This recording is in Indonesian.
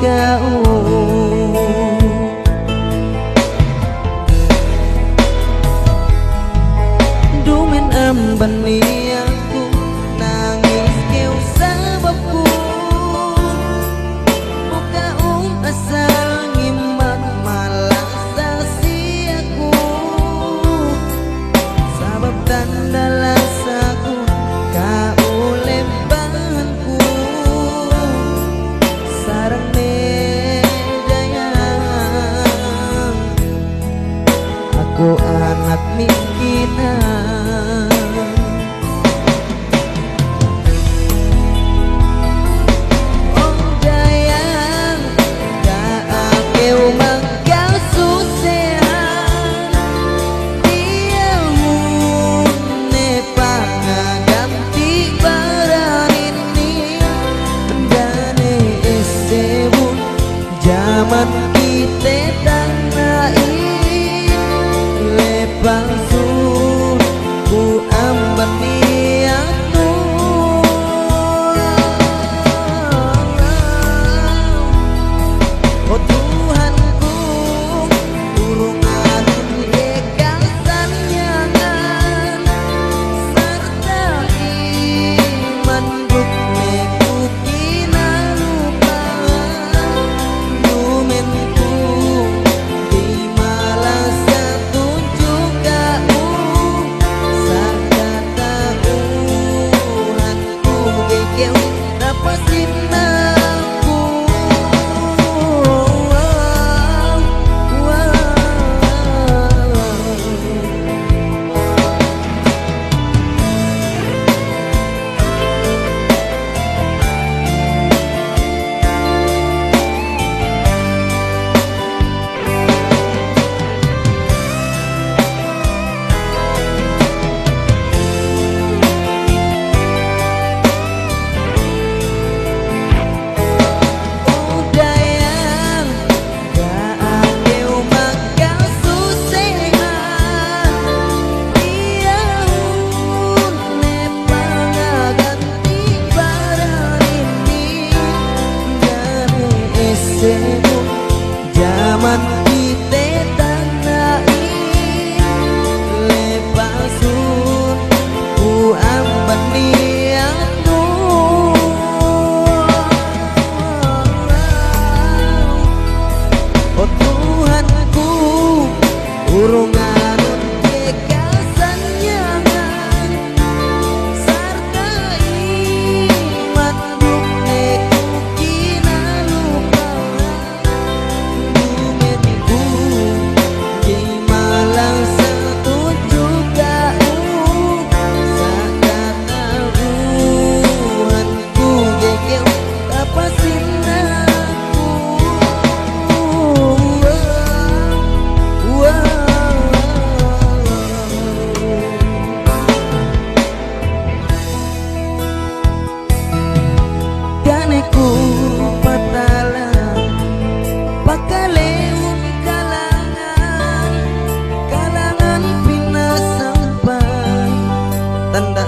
kau. Dumen ambani aku nangis keu sababku buka asal ngimat malah sasi aku sabab tanda lasaku kau lembanganku sarang medayang aku anak miskinan. Zaman kita tanai lepang sun ku ambat niatmu. Oh Tuhanku urungan ekasan nyangan serta iman bukne kukina lupa dumenku di malah setunjuk kau sakata Tuhanku gekeu dapatin aku. Zaman kita tanai lepasun ku ambat niatmu. Oh Tuhanku urungan kekasan nyangan sarta iman bukne kukina lupa dumenku di malang setunjuk kau sakata Tuhanku gekeu dapatin aku. Ganeku patala pakaleun kalangan pina sampai tanda